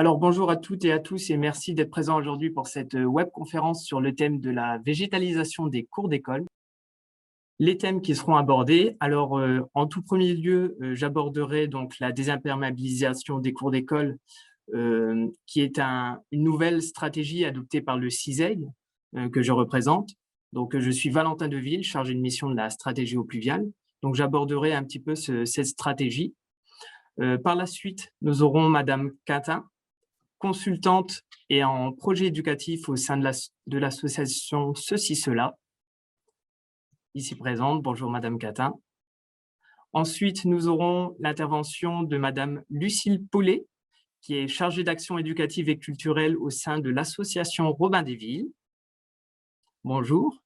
Alors, bonjour à toutes et à tous et merci d'être présents aujourd'hui pour cette webconférence sur le thème de la végétalisation des cours d'école. Les thèmes qui seront abordés, alors en tout premier lieu, j'aborderai donc la désimperméabilisation des cours d'école, qui est une nouvelle stratégie adoptée par le CISEG, que je représente. Donc, je suis Valentin Deville, chargé de mission de la stratégie eau pluviale. Donc, j'aborderai un petit peu cette stratégie. Par la suite, nous aurons Madame Quintin, consultante et en projet éducatif au sein de l'association Ceci Cela, ici présente. Bonjour Madame Catin. Ensuite, nous aurons l'intervention de Madame Lucille Paulet, qui est chargée d'action éducative et culturelle au sein de l'association Robin des Villes. Bonjour.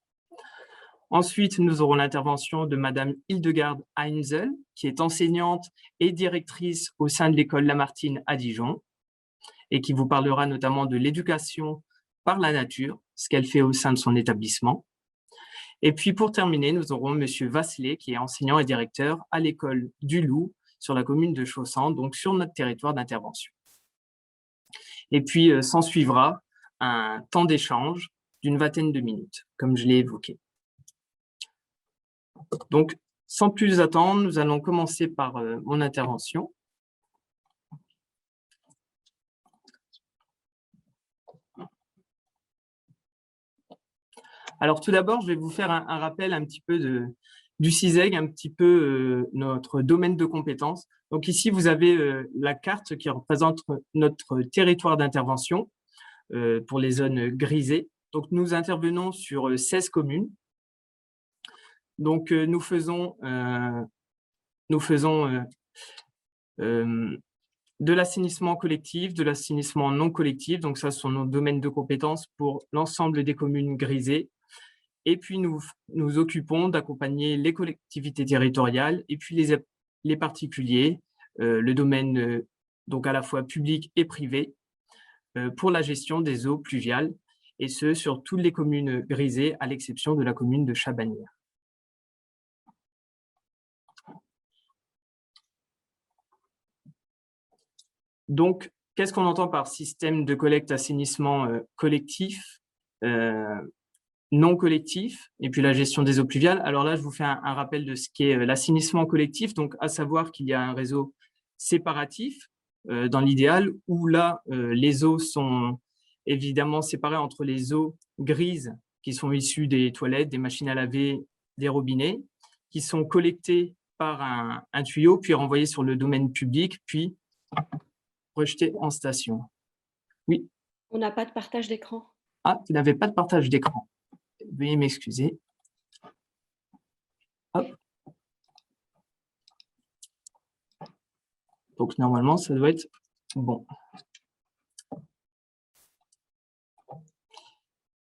Ensuite, nous aurons l'intervention de Madame Hildegarde Heinzel, qui est enseignante et directrice au sein de l'école Lamartine à Dijon, et qui vous parlera notamment de l'éducation par la nature, ce qu'elle fait au sein de son établissement. Et puis pour terminer, nous aurons Monsieur Vasselet, qui est enseignant et directeur à l'école du Loup, sur la commune de Chaussan, donc sur notre territoire d'intervention. Et puis s'en suivra un temps d'échange d'une vingtaine de minutes, comme je l'ai évoqué. Donc, sans plus attendre, nous allons commencer par mon intervention. Alors, tout d'abord, je vais vous faire un rappel un petit peu du CISEG, un petit peu notre domaine de compétences. Donc ici, vous avez la carte qui représente notre territoire d'intervention pour les zones grisées. Donc, nous intervenons sur 16 communes. Donc, nous faisons de l'assainissement collectif, de l'assainissement non collectif. Donc, ça, ce sont nos domaines de compétences pour l'ensemble des communes grisées. Et puis, nous nous occupons d'accompagner les collectivités territoriales et puis les particuliers, le domaine donc à la fois public et privé, pour la gestion des eaux pluviales, et ce, sur toutes les communes grisées, à l'exception de la commune de Chabanières. Donc, qu'est-ce qu'on entend par système de collecte-assainissement collectif, non collectif, et puis la gestion des eaux pluviales? Alors là, je vous fais un rappel de ce qu'est l'assainissement collectif, donc à savoir qu'il y a un réseau séparatif dans l'idéal, où là, les eaux sont évidemment séparées entre les eaux grises qui sont issues des toilettes, des machines à laver, des robinets, qui sont collectées par un tuyau, puis renvoyées sur le domaine public, puis rejetées en station. Oui. On n'a pas de partage d'écran. Ah, vous n'avez pas de partage d'écran. Veuillez m'excuser. Hop. Donc, normalement, ça doit être bon.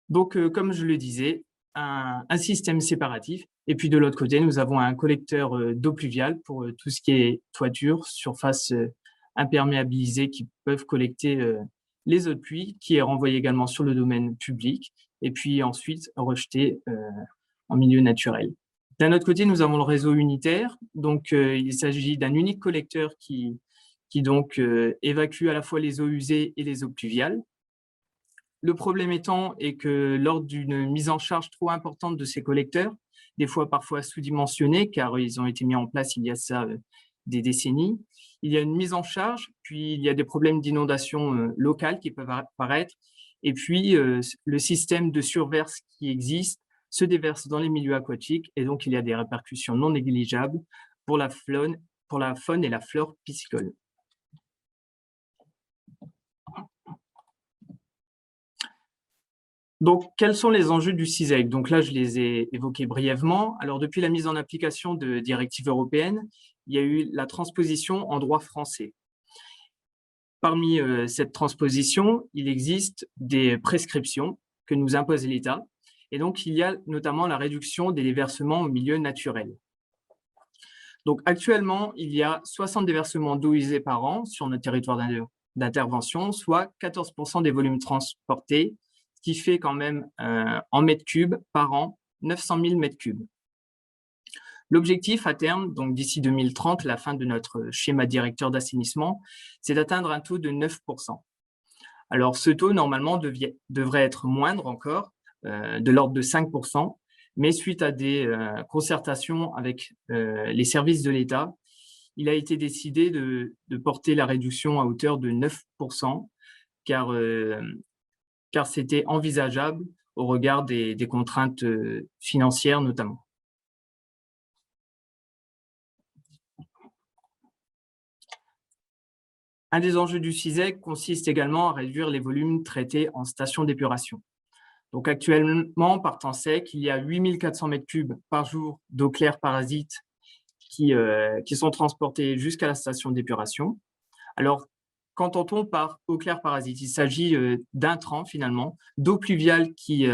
Donc, comme je le disais, un système séparatif. Et puis, de l'autre côté, nous avons un collecteur d'eau pluviale pour tout ce qui est toiture, surface imperméabilisée qui peuvent collecter les eaux de pluie, qui est renvoyé également sur le domaine public et puis ensuite rejeté en milieu naturel. D'un autre côté, nous avons le réseau unitaire. Donc, il s'agit d'un unique collecteur qui donc évacue à la fois les eaux usées et les eaux pluviales. Le problème étant est que lors d'une mise en charge trop importante de ces collecteurs, des fois parfois sous-dimensionnés, car ils ont été mis en place il y a ça des décennies, il y a une mise en charge, puis il y a des problèmes d'inondation locales qui peuvent apparaître, et puis le système de surverse qui existe se déverse dans les milieux aquatiques, et donc il y a des répercussions non négligeables pour la faune et la flore piscicole. Donc, quels sont les enjeux du CISEG? Donc là, je les ai évoqués brièvement. Alors, depuis la mise en application de directives européennes, il y a eu la transposition en droit français. Parmi cette transposition, il existe des prescriptions que nous impose l'État. Et donc, il y a notamment la réduction des déversements au milieu naturel. Donc, actuellement, il y a 60 déversements d'eau usée par an sur notre territoire d'intervention, soit 14% des volumes transportés, ce qui fait quand même en mètres cubes par an 900 000 mètres cubes. L'objectif à terme, donc d'ici 2030, la fin de notre schéma directeur d'assainissement, c'est d'atteindre un taux de 9%. Alors, ce taux, normalement, devrait être moindre encore, de l'ordre de 5%, mais suite à des concertations avec les services de l'État, il a été décidé de porter la réduction à hauteur de 9%, car c'était envisageable au regard des contraintes financières notamment. Un des enjeux du CISEC consiste également à réduire les volumes traités en station d'épuration. Donc actuellement, par temps sec, il y a 8400 m3 par jour d'eau claire parasite qui sont transportés jusqu'à la station d'épuration. Alors, qu'entend-on par eau claire parasite? Il s'agit d'intrants finalement, d'eau pluviale qui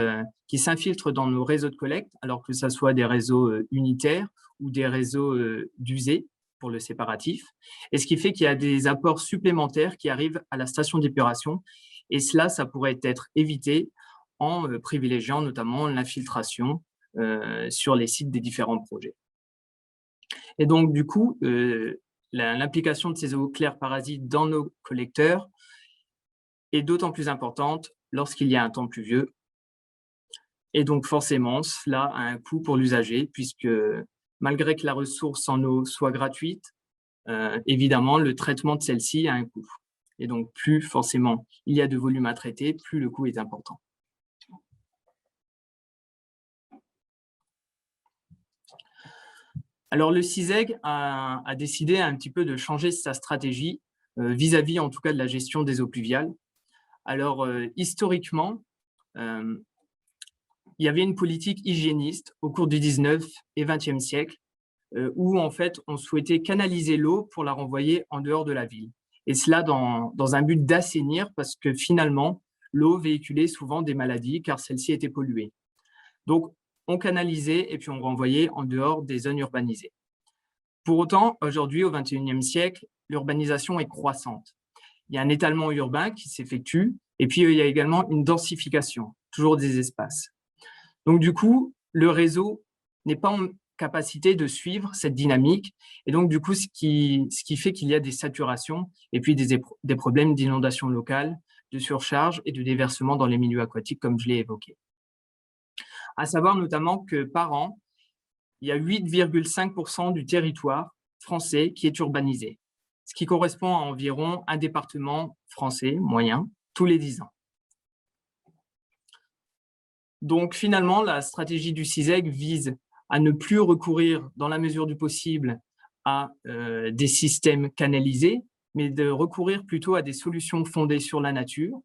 s'infiltre dans nos réseaux de collecte, alors que ce soit des réseaux unitaires ou des réseaux d'usée pour le séparatif. Et ce qui fait qu'il y a des apports supplémentaires qui arrivent à la station d'épuration. Et cela, ça pourrait être évité en privilégiant notamment l'infiltration sur les sites des différents projets. Et donc, du coup, l'implication de ces eaux claires parasites dans nos collecteurs est d'autant plus importante lorsqu'il y a un temps pluvieux. Et donc, forcément, cela a un coût pour l'usager, puisque malgré que la ressource en eau soit gratuite, évidemment, le traitement de celle-ci a un coût. Et donc, plus forcément il y a de volume à traiter, plus le coût est important. Alors, le CISEG a décidé un petit peu de changer sa stratégie vis-à-vis, en tout cas, de la gestion des eaux pluviales. Alors, historiquement, il y avait une politique hygiéniste au cours du 19 et 20e siècle où, en fait, on souhaitait canaliser l'eau pour la renvoyer en dehors de la ville. Et cela dans un but d'assainir, parce que finalement, l'eau véhiculait souvent des maladies car celle-ci était polluée. Donc, on canalisait et puis on renvoyait en dehors des zones urbanisées. Pour autant, aujourd'hui, au XXIe siècle, l'urbanisation est croissante. Il y a un étalement urbain qui s'effectue et puis il y a également une densification, toujours des espaces. Donc, du coup, le réseau n'est pas en capacité de suivre cette dynamique et donc, du coup, ce qui fait qu'il y a des saturations et puis des problèmes d'inondation locale, de surcharge et de déversement dans les milieux aquatiques, comme je l'ai évoqué. À savoir notamment que par an, il y a 8,5% du territoire français qui est urbanisé, ce qui correspond à environ un département français moyen tous les 10 ans. Donc finalement, la stratégie du CISEG vise à ne plus recourir, dans la mesure du possible, à des systèmes canalisés, mais de recourir plutôt à des solutions fondées sur la nature,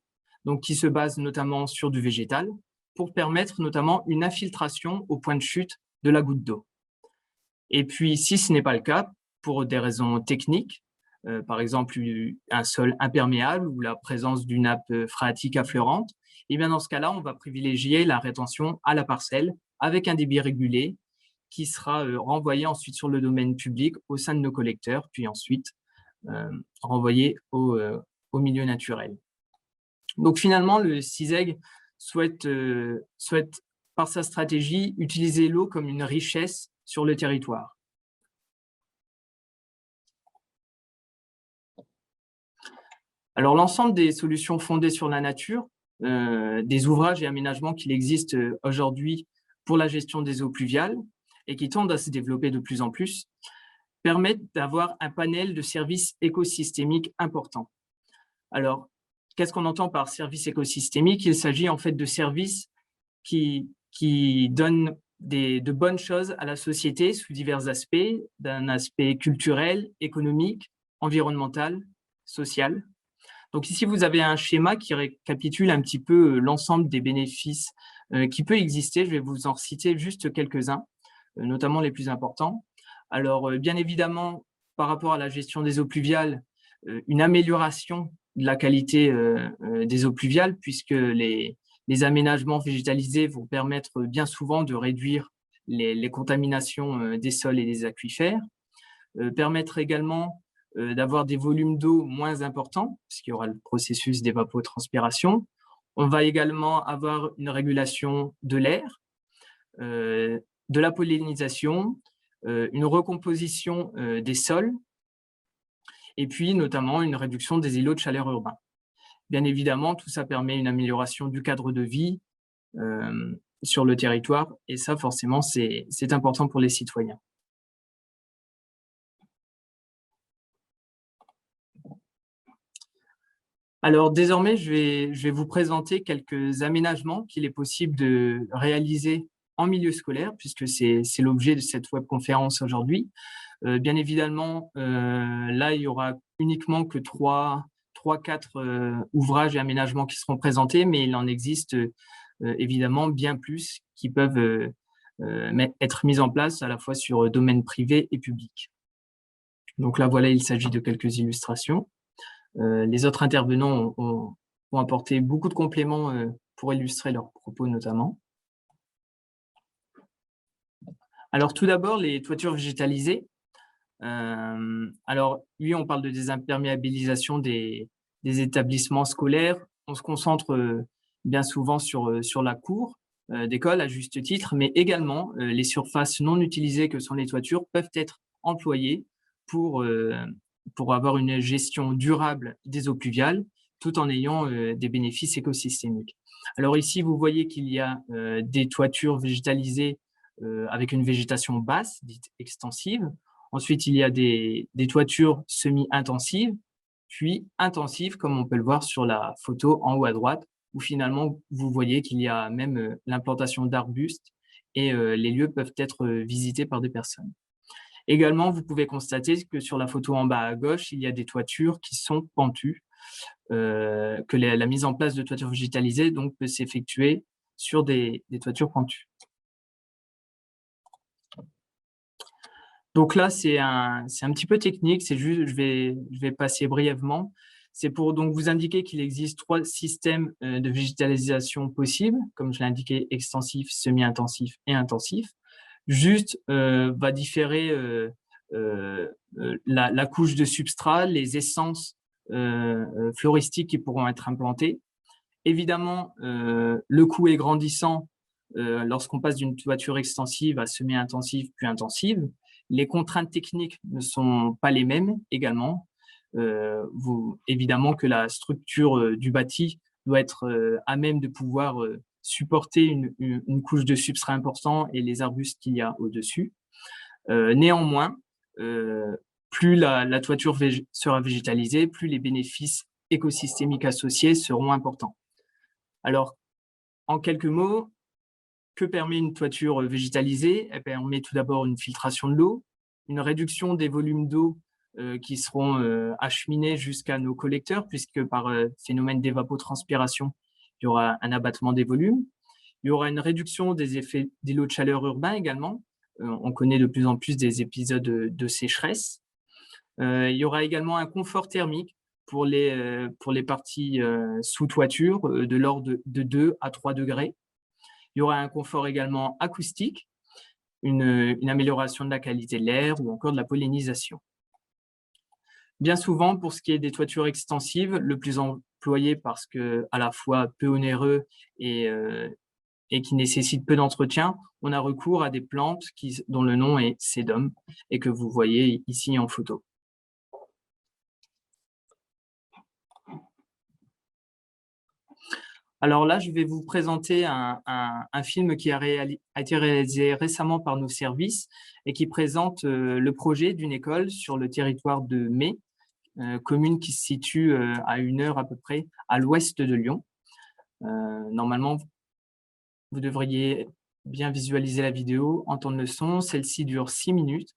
donc qui se basent notamment sur du végétal, pour permettre notamment une infiltration au point de chute de la goutte d'eau. Et puis, si ce n'est pas le cas, pour des raisons techniques, par exemple un sol imperméable ou la présence d'une nappe phréatique affleurante, et bien dans ce cas-là, on va privilégier la rétention à la parcelle avec un débit régulé qui sera renvoyé ensuite sur le domaine public au sein de nos collecteurs, puis ensuite renvoyé au milieu naturel. Donc finalement, le CISEG souhaite, par sa stratégie, utiliser l'eau comme une richesse sur le territoire. Alors, l'ensemble des solutions fondées sur la nature, des ouvrages et aménagements qu'il existe aujourd'hui pour la gestion des eaux pluviales et qui tendent à se développer de plus en plus, permettent d'avoir un panel de services écosystémiques importants. Alors, qu'est-ce qu'on entend par services écosystémiques? Il s'agit en fait de services qui donnent de bonnes choses à la société sous divers aspects, d'un aspect culturel, économique, environnemental, social. Donc ici, vous avez un schéma qui récapitule un petit peu l'ensemble des bénéfices qui peut exister. Je vais vous en citer juste quelques-uns, notamment les plus importants. Alors, bien évidemment, par rapport à la gestion des eaux pluviales, une amélioration de la qualité des eaux pluviales, puisque les aménagements végétalisés vont permettre bien souvent de réduire les contaminations des sols et des aquifères, permettre également d'avoir des volumes d'eau moins importants, puisqu'il y aura le processus d'évapotranspiration. On va également avoir une régulation de l'air, de la pollinisation, une recomposition des sols, et puis notamment une réduction des îlots de chaleur urbains. Bien évidemment, tout ça permet une amélioration du cadre de vie sur le territoire, et ça, forcément, c'est important pour les citoyens. Alors désormais, je vais vous présenter quelques aménagements qu'il est possible de réaliser en milieu scolaire, puisque c'est l'objet de cette webconférence aujourd'hui. Bien évidemment, là, il y aura uniquement que 3-4 ouvrages et aménagements qui seront présentés, mais il en existe évidemment bien plus qui peuvent être mis en place à la fois sur domaine privé et public. Donc là, voilà, il s'agit de quelques illustrations. Les autres intervenants ont apporté beaucoup de compléments pour illustrer leurs propos notamment. Alors tout d'abord, les toitures végétalisées. Alors oui, on parle de désimperméabilisation des établissements scolaires. On se concentre bien souvent sur la cour d'école à juste titre, mais également les surfaces non utilisées que sont les toitures peuvent être employées pour avoir une gestion durable des eaux pluviales, tout en ayant des bénéfices écosystémiques. Alors ici, vous voyez qu'il y a des toitures végétalisées avec une végétation basse, dite extensive. Ensuite, il y a des toitures semi-intensives, puis intensives, comme on peut le voir sur la photo en haut à droite, où finalement, vous voyez qu'il y a même l'implantation d'arbustes et les lieux peuvent être visités par des personnes. Également, vous pouvez constater que sur la photo en bas à gauche, il y a des toitures qui sont pentues, que la mise en place de toitures végétalisées donc, peut s'effectuer sur des toitures pentues. Donc là, c'est un petit peu technique, c'est juste, je vais passer brièvement. C'est pour donc vous indiquer qu'il existe 3 systèmes de végétalisation possibles, comme je l'ai indiqué, extensif, semi-intensif et intensif. Juste va différer la couche de substrat, les essences floristiques qui pourront être implantées. Évidemment, le coût est grandissant lorsqu'on passe d'une toiture extensive à semi-intensive puis intensive. Les contraintes techniques ne sont pas les mêmes également. Évidemment que la structure du bâti doit être à même de pouvoir supporter une couche de substrat important et les arbustes qu'il y a au-dessus. Néanmoins, plus la toiture sera végétalisée, plus les bénéfices écosystémiques associés seront importants. Alors, en quelques mots, que permet une toiture végétalisée? Elle permet tout d'abord une filtration de l'eau, une réduction des volumes d'eau qui seront acheminés jusqu'à nos collecteurs, puisque par phénomène d'évapotranspiration, il y aura un abattement des volumes. Il y aura une réduction des effets d'îlots de chaleur urbains également. On connaît de plus en plus des épisodes de sécheresse. Il y aura également un confort thermique pour les parties sous toiture de l'ordre de 2 à 3 degrés. Il y aura un confort également acoustique, une amélioration de la qualité de l'air ou encore de la pollinisation. Bien souvent, pour ce qui est des toitures extensives, le plus employé parce que à la fois peu onéreux et qui nécessitent peu d'entretien, on a recours à des plantes dont le nom est sédum et que vous voyez ici en photo. Alors là, je vais vous présenter un film qui a été réalisé récemment par nos services et qui présente le projet d'une école sur le territoire de Mey, commune qui se situe à 1 heure à peu près à l'ouest de Lyon. Normalement, vous devriez bien visualiser la vidéo, entendre le son. Celle-ci dure 6 minutes.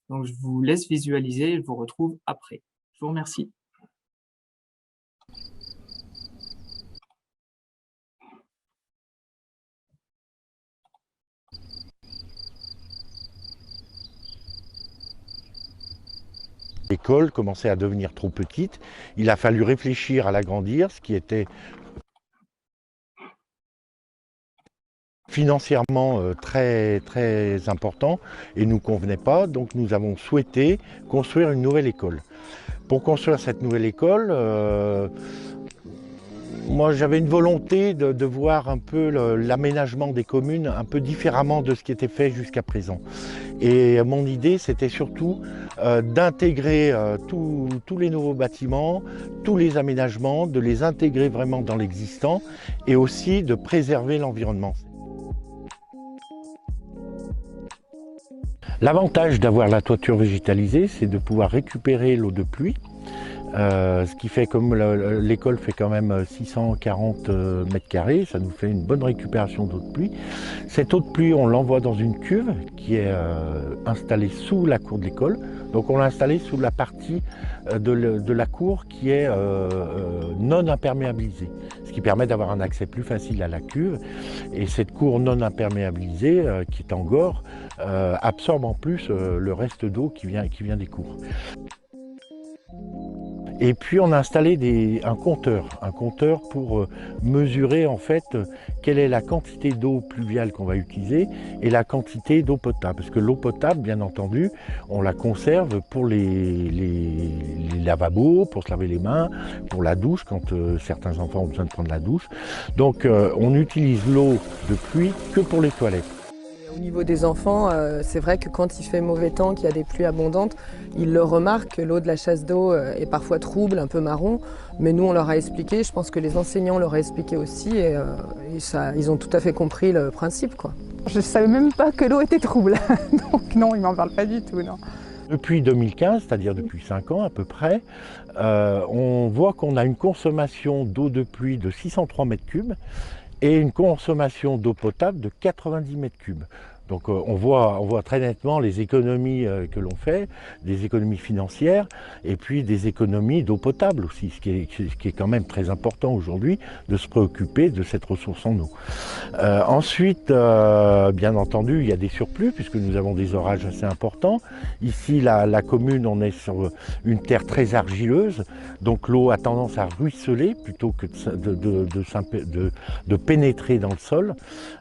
Donc, je vous laisse visualiser et je vous retrouve après. Je vous remercie. L'école commençait à devenir trop petite. Il a fallu réfléchir à l'agrandir, ce qui était financièrement très, très important et ne nous convenait pas. Donc nous avons souhaité construire une nouvelle école. Pour construire cette nouvelle école, Moi, j'avais une volonté de voir un peu l'aménagement des communes un peu différemment de ce qui était fait jusqu'à présent. Et mon idée, c'était surtout d'intégrer tous les nouveaux bâtiments, tous les aménagements, de les intégrer vraiment dans l'existant et aussi de préserver l'environnement. L'avantage d'avoir la toiture végétalisée, c'est de pouvoir récupérer l'eau de pluie. Ce qui fait, comme l'école fait quand même 640 mètres carrés, ça nous fait une bonne récupération d'eau de pluie. Cette eau de pluie, on l'envoie dans une cuve qui est installée sous la cour de l'école. Donc on l'a installée sous la partie de la cour qui est non imperméabilisée, ce qui permet d'avoir un accès plus facile à la cuve. Et cette cour non imperméabilisée, qui est en gore, absorbe en plus le reste d'eau qui vient des cours. Et puis on a installé un compteur pour mesurer en fait quelle est la quantité d'eau pluviale qu'on va utiliser et la quantité d'eau potable. Parce que l'eau potable, bien entendu, on la conserve pour les lavabos, pour se laver les mains, pour la douche, quand certains enfants ont besoin de prendre la douche. Donc on utilise l'eau de pluie que pour les toilettes. Au niveau des enfants, c'est vrai que quand il fait mauvais temps, qu'il y a des pluies abondantes, ils le remarquent, l'eau de la chasse d'eau est parfois trouble, un peu marron, mais nous on leur a expliqué, je pense que les enseignants leur ont expliqué aussi et ils ont tout à fait compris le principe, quoi. Je ne savais même pas que l'eau était trouble, donc non, ils m'en parlent pas du tout, non. Depuis 2015, c'est-à-dire depuis 5 ans à peu près, on voit qu'on a une consommation d'eau de pluie de 603 mètres cubes et une consommation d'eau potable de 90 mètres cubes. Donc on voit très nettement les économies que l'on fait, des économies financières et puis des économies d'eau potable aussi, ce qui est quand même très important aujourd'hui, de se préoccuper de cette ressource en eau. Ensuite, bien entendu, il y a des surplus puisque nous avons des orages assez importants. Ici, la commune, on est sur une terre très argileuse, donc l'eau a tendance à ruisseler plutôt que de pénétrer dans le sol.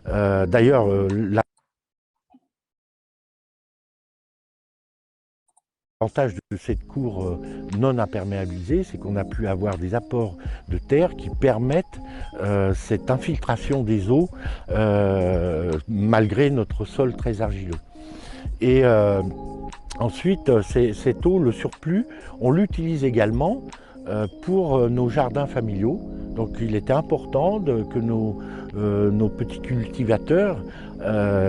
D'ailleurs, l'avantage de cette cour non imperméabilisée, c'est qu'on a pu avoir des apports de terre qui permettent cette infiltration des eaux malgré notre sol très argileux. Et ensuite, cette eau, le surplus, on l'utilise également pour nos jardins familiaux. Donc il était important que nos petits cultivateurs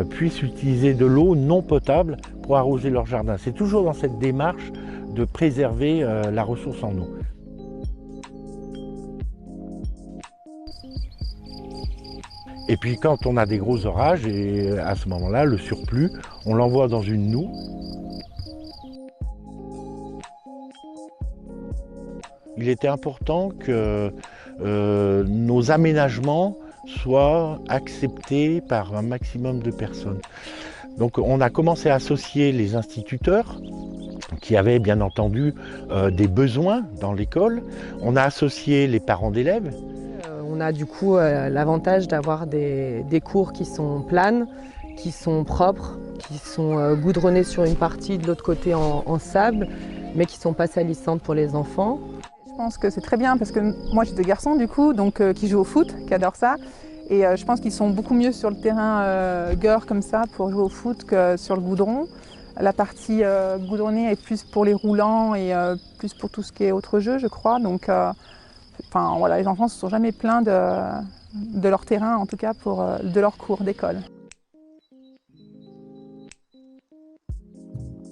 puissent utiliser de l'eau non potable pour arroser leur jardin. C'est toujours dans cette démarche de préserver la ressource en eau. Et puis quand on a des gros orages, et à ce moment-là, le surplus, on l'envoie dans une noue. Il était important que nos aménagements soient acceptés par un maximum de personnes. Donc on a commencé à associer les instituteurs qui avaient bien entendu des besoins dans l'école. On a associé les parents d'élèves. On a du coup l'avantage d'avoir des cours qui sont planes, qui sont propres, qui sont goudronnés sur une partie, de l'autre côté en sable, mais qui ne sont pas salissantes pour les enfants. Je pense que c'est très bien parce que moi j'ai deux garçons du coup, donc qui jouent au foot, qui adorent ça. Et je pense qu'ils sont beaucoup mieux sur le terrain gore comme ça pour jouer au foot que sur le goudron. La partie goudronnée est plus pour les roulants et plus pour tout ce qui est autre jeu, je crois. Donc voilà, les enfants ne se sont jamais plaints de leur terrain, en tout cas de leur cours d'école.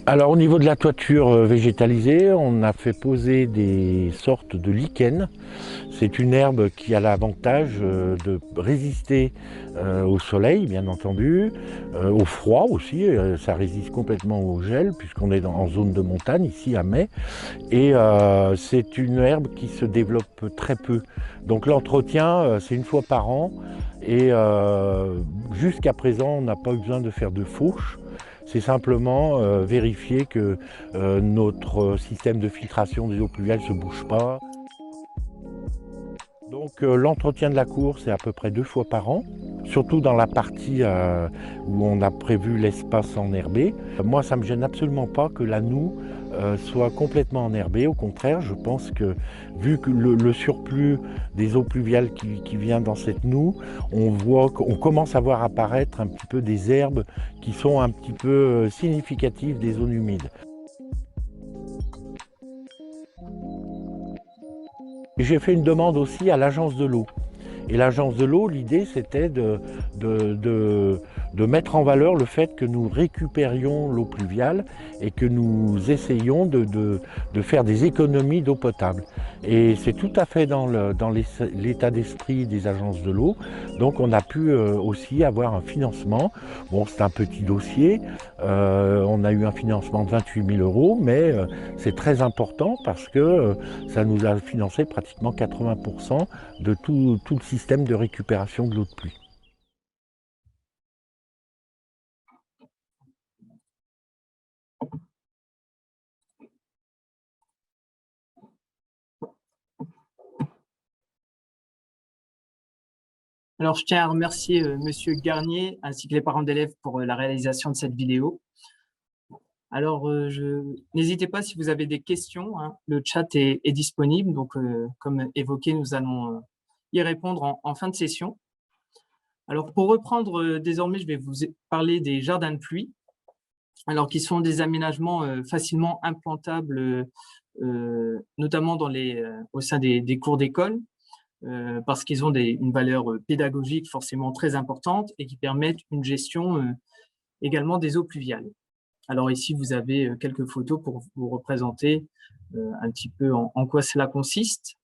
Alors au niveau de la toiture végétalisée, on a fait poser des sortes de lichens. C'est une herbe qui a l'avantage de résister au soleil, bien entendu, au froid aussi. Ça résiste complètement au gel puisqu'on est en zone de montagne, ici à Mai. Et c'est une herbe qui se développe très peu. Donc l'entretien, c'est une fois par an. Et jusqu'à présent, on n'a pas eu besoin de faire de fauche. C'est simplement vérifier que notre système de filtration des eaux pluviales ne se bouge pas. Donc l'entretien de la cour, c'est à peu près 2 fois par an. surtout dans la partie où on a prévu l'espace enherbé. Moi, ça ne me gêne absolument pas que la noue soit complètement enherbée. Au contraire, je pense que vu que le surplus des eaux pluviales qui vient dans cette noue, on commence à voir apparaître un petit peu des herbes qui sont un petit peu significatives des zones humides. J'ai fait une demande aussi à l'agence de l'eau. Et l'agence de l'eau, l'idée c'était de mettre en valeur le fait que nous récupérions l'eau pluviale et que nous essayons de faire des économies d'eau potable. Et c'est tout à fait dans l'état d'esprit des agences de l'eau. Donc on a pu aussi avoir un financement. Bon, c'est un petit dossier. On a eu un financement de 28 000 €, mais c'est très important parce que ça nous a financé pratiquement 80% de tout le système de récupération de l'eau de pluie. Alors, je tiens à remercier Monsieur Garnier ainsi que les parents d'élèves pour la réalisation de cette vidéo. Alors, n'hésitez pas si vous avez des questions, hein, le chat est disponible, donc comme évoqué, nous allons y répondre en fin de session. Alors, pour reprendre, désormais, je vais vous parler des jardins de pluie, alors qui sont des aménagements facilement implantables, notamment au sein des cours d'école, parce qu'ils ont une valeur pédagogique forcément très importante et qui permettent une gestion également des eaux pluviales. Alors ici, vous avez quelques photos pour vous représenter un petit peu en quoi cela consiste.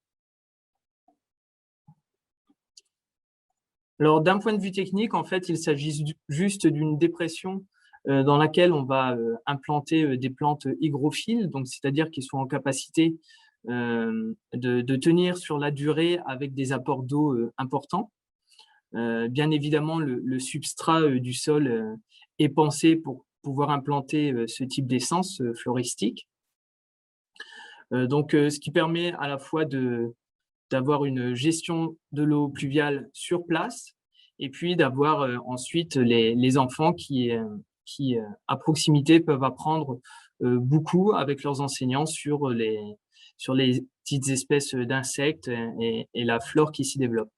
Alors, d'un point de vue technique, en fait, il s'agit juste d'une dépression dans laquelle on va implanter des plantes hygrophiles, donc c'est-à-dire qu'ils sont en capacité de tenir sur la durée avec des apports d'eau importants. Bien évidemment, le substrat du sol est pensé pour pouvoir implanter ce type d'essence floristique. Donc, ce qui permet à la fois d'avoir une gestion de l'eau pluviale sur place et puis d'avoir ensuite les enfants qui, à proximité, peuvent apprendre beaucoup avec leurs enseignants sur les petites espèces d'insectes et la flore qui s'y développe.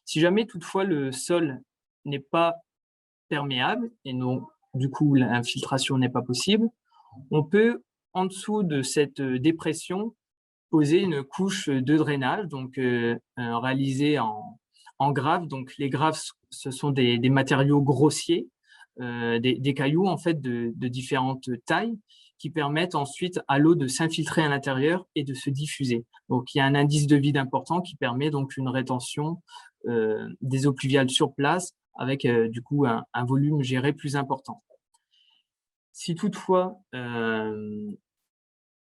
Si jamais toutefois le sol n'est pas perméable et non, du coup l'infiltration n'est pas possible, on peut en dessous de cette dépression poser une couche de drainage, donc réalisée en graves. Donc les graves, ce sont des matériaux grossiers, des cailloux en fait de différentes tailles qui permettent ensuite à l'eau de s'infiltrer à l'intérieur et de se diffuser. Donc il y a un indice de vide important qui permet donc une rétention des eaux pluviales sur place avec du coup un volume géré plus important. Si toutefois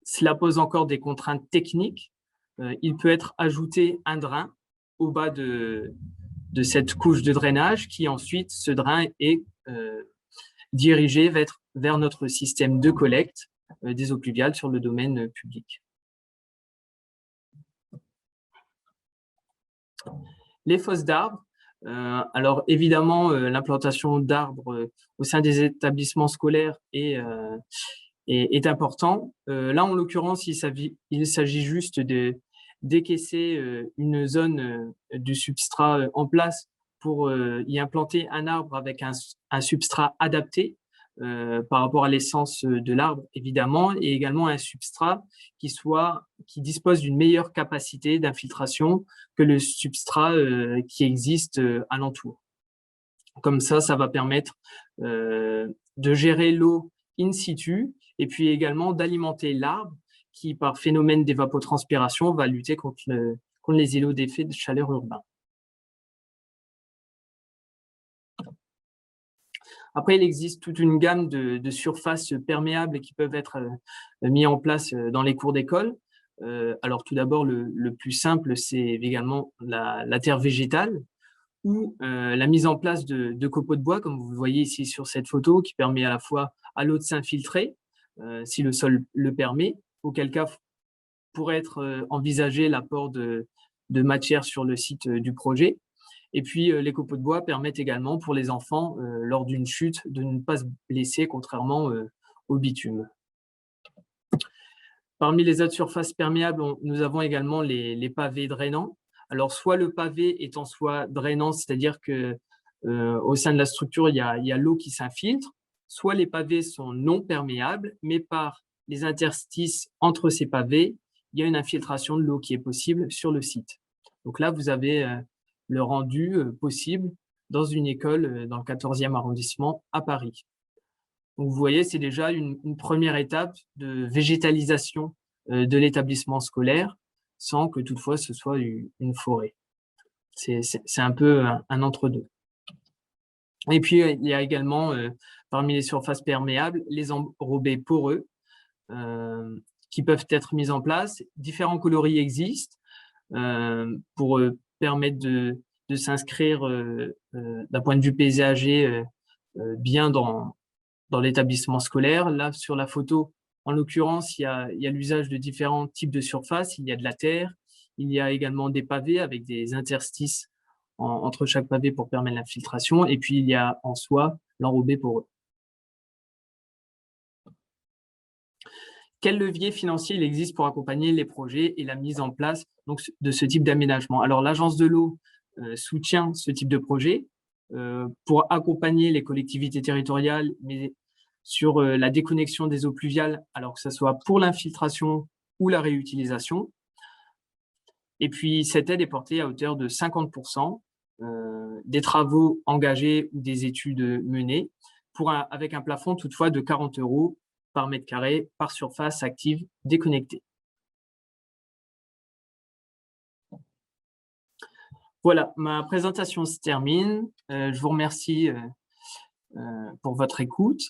cela pose encore des contraintes techniques, il peut être ajouté un drain au bas de cette couche de drainage qui ensuite, ce drain est dirigé vers notre système de collecte des eaux pluviales sur le domaine public. Les fosses d'arbres. Alors évidemment, l'implantation d'arbres au sein des établissements scolaires est important. Là, en l'occurrence, il s'agit juste décaisser une zone du substrat en place pour y implanter un arbre avec un substrat adapté par rapport à l'essence de l'arbre, évidemment, et également un substrat qui dispose d'une meilleure capacité d'infiltration que le substrat qui existe alentour. Comme ça va permettre de gérer l'eau in situ et puis également d'alimenter l'arbre qui, par phénomène d'évapotranspiration, va lutter contre les îlots d'effet de chaleur urbains. Après, il existe toute une gamme de surfaces perméables qui peuvent être mises en place dans les cours d'école. Alors, tout d'abord, le plus simple, c'est également la terre végétale ou la mise en place de copeaux de bois, comme vous le voyez ici sur cette photo, qui permet à la fois à l'eau de s'infiltrer, si le sol le permet, auquel cas pourrait être envisagé l'apport de matière sur le site du projet. Et puis, les copeaux de bois permettent également pour les enfants, lors d'une chute, de ne pas se blesser, contrairement au bitume. Parmi les autres surfaces perméables, nous avons également les pavés drainants. Alors, soit le pavé est en soi drainant, c'est-à-dire que au sein de la structure, il y a l'eau qui s'infiltre, soit les pavés sont non perméables, mais par les interstices entre ces pavés, il y a une infiltration de l'eau qui est possible sur le site. Donc là, vous avez le rendu possible dans une école dans le 14e arrondissement à Paris. Donc, vous voyez, c'est déjà une première étape de végétalisation de l'établissement scolaire, sans que toutefois ce soit une forêt. C'est un peu un entre-deux. Et puis, il y a également, parmi les surfaces perméables, les enrobés poreux qui peuvent être mis en place. Différents coloris existent pour permettre de s'inscrire d'un point de vue paysager bien dans l'établissement scolaire. Là, sur la photo, en l'occurrence, il y a l'usage de différents types de surfaces. Il y a de la terre, il y a également des pavés avec des interstices entre chaque pavé pour permettre l'infiltration. Et puis, il y a en soi l'enrobé poreux. Quel levier financier il existe pour accompagner les projets et la mise en place donc, de ce type d'aménagement? Alors, l'Agence de l'eau soutient ce type de projet pour accompagner les collectivités territoriales, mais sur la déconnexion des eaux pluviales, alors que ce soit pour l'infiltration ou la réutilisation. Et puis, cette aide est portée à hauteur de 50% des travaux engagés ou des études menées, avec un plafond toutefois de 40 € par mètre carré par surface active déconnectée. Voilà, ma présentation se termine. Je vous remercie pour votre écoute.